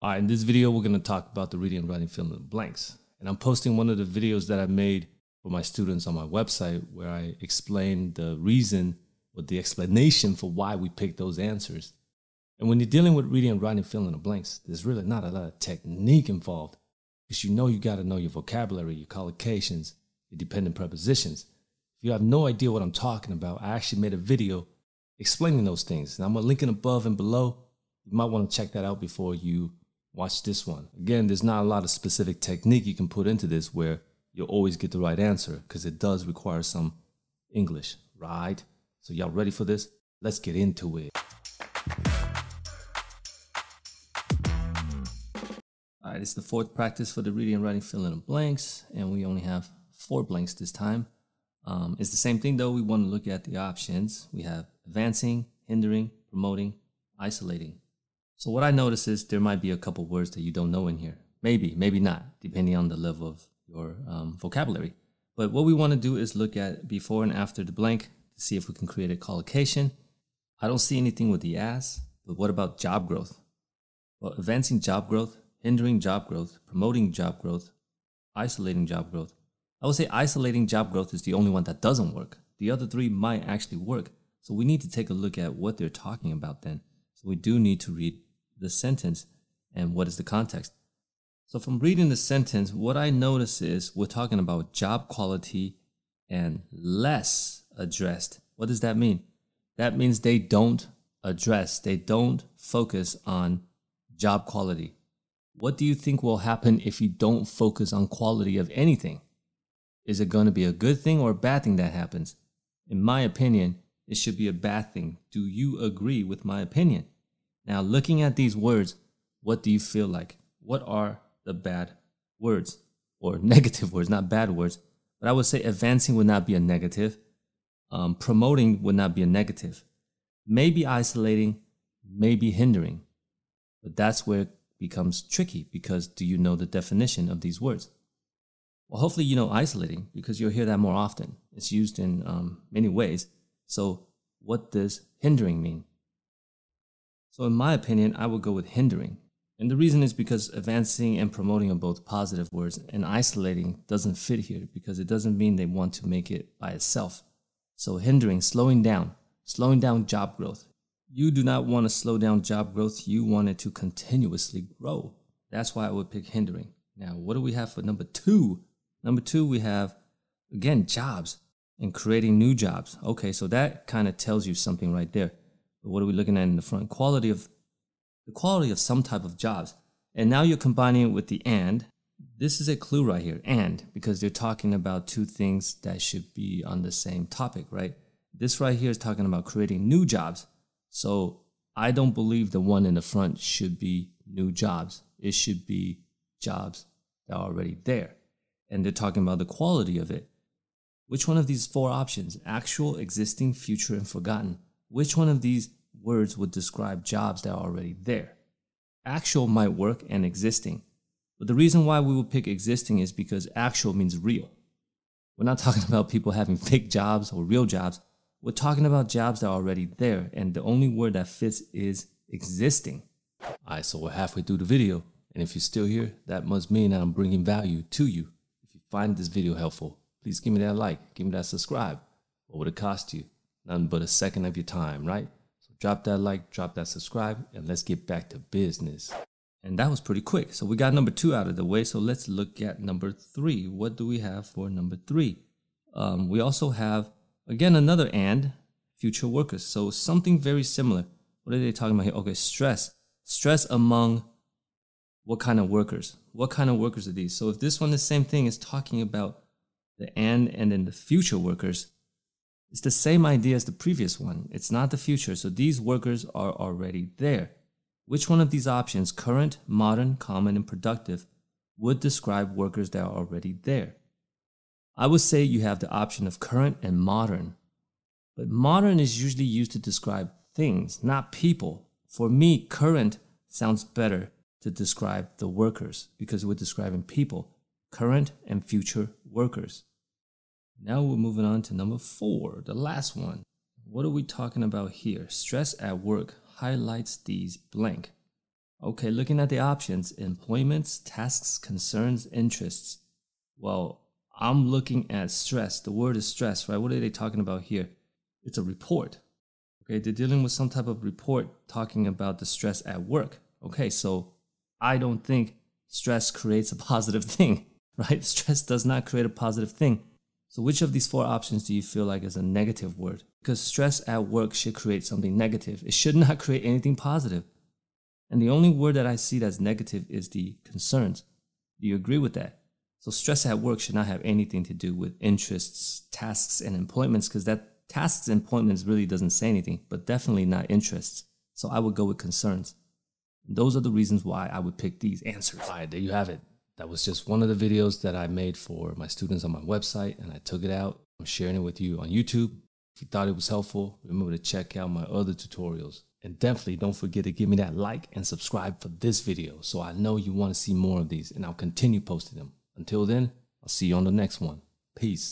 All right, in this video, we're going to talk about the reading and writing fill in the blanks. And I'm posting one of the videos that I made for my students on my website where I explain the reason or the explanation for why we pick those answers. And when you're dealing with reading and writing fill in the blanks, there's really not a lot of technique involved because you got to know your vocabulary, your collocations, your dependent prepositions. If you have no idea what I'm talking about, I actually made a video explaining those things. And I'm going to link it above and below. You might want to check that out before you watch this one. Again, there's not a lot of specific technique you can put into this where you'll always get the right answer because it does require some English, right? So y'all ready for this? Let's get into it. All right, it's the fourth practice for the reading and writing fill in the blanks, and we only have 4 blanks this time. It's the same thing though. We want to look at the options. We have advancing, hindering, promoting, isolating. So what I notice is there might be a couple words that you don't know in here. Maybe, maybe not, depending on the level of your vocabulary. But what we want to do is look at before and after the blank to see if we can create a collocation. I don't see anything with the as, but what about job growth? Well, advancing job growth, hindering job growth, promoting job growth, isolating job growth. I would say isolating job growth is the only one that doesn't work. The other 3 might actually work. So we need to take a look at what they're talking about then. So we do need to read the sentence and what is the context. So from reading the sentence, what I notice is we're talking about job quality and less addressed. What does that mean? That means they don't address, they don't focus on job quality. What do you think will happen if you don't focus on quality of anything? Is it going to be a good thing or a bad thing that happens? In my opinion, it should be a bad thing. Do you agree with my opinion? Now, looking at these words, what do you feel like? What are the bad words or negative words, not bad words? But I would say advancing would not be a negative. Promoting would not be a negative. Maybe isolating, maybe hindering. But that's where it becomes tricky because do you know the definition of these words? Well, hopefully you know isolating because you'll hear that more often. It's used in many ways. So what does hindering mean? So in my opinion, I would go with hindering. And the reason is because advancing and promoting are both positive words and isolating doesn't fit here because it doesn't mean they want to make it by itself. So hindering, slowing down job growth. You do not want to slow down job growth. You want it to continuously grow. That's why I would pick hindering. Now, what do we have for number 2? Number 2, we have, again, jobs and creating new jobs. Okay, so that kind of tells you something right there. But what are we looking at in the front? The quality of some type of jobs. And now you're combining it with the and. This is a clue right here, and, because they're talking about 2 things that should be on the same topic, right? This right here is talking about creating new jobs. So I don't believe the one in the front should be new jobs. It should be jobs that are already there. And they're talking about the quality of it. Which one of these 4 options, actual, existing, future, and forgotten, which one of these words would describe jobs that are already there? Actual might work and existing. But the reason why we would pick existing is because actual means real. We're not talking about people having fake jobs or real jobs. We're talking about jobs that are already there. And the only word that fits is existing. All right, so we're halfway through the video. And if you're still here, that must mean that I'm bringing value to you. If you find this video helpful, please give me that like, give me that subscribe. What would it cost you? Nothing but a second of your time, right? So drop that like, drop that subscribe, and let's get back to business. And that was pretty quick. So we got number 2 out of the way. So let's look at number 3. What do we have for number 3? We also have, again, another and, future workers. So something very similar. What are they talking about here? Okay, stress. Stress among what kind of workers? What kind of workers are these? So if this one, the same thing, is talking about the and then the future workers, it's the same idea as the previous one. It's not the future. So these workers are already there. Which one of these options, current, modern, common, and productive, would describe workers that are already there? I would say you have the option of current and modern. But modern is usually used to describe things, not people. For me, current sounds better to describe the workers because we're describing people, current and future workers. Now we're moving on to number 4, the last one. What are we talking about here? Stress at work highlights these blank. Okay, looking at the options, employments, tasks, concerns, interests. Well, I'm looking at stress. The word is stress, right? What are they talking about here? It's a report. Okay, they're dealing with some type of report talking about the stress at work. Okay, so I don't think stress creates a positive thing, right? Stress does not create a positive thing. So which of these four options do you feel like is a negative word? Because stress at work should create something negative. It should not create anything positive. And the only word that I see that's negative is the concerns. Do you agree with that? So stress at work should not have anything to do with interests, tasks, and employments, because that tasks and appointments really doesn't say anything, but definitely not interests. So I would go with concerns. And those are the reasons why I would pick these answers. All right, there you have it. That was just one of the videos that I made for my students on my website, and I took it out. I'm sharing it with you on YouTube. If you thought it was helpful, remember to check out my other tutorials. And definitely don't forget to give me that like and subscribe for this video so I know you want to see more of these, and I'll continue posting them. Until then, I'll see you on the next one. Peace.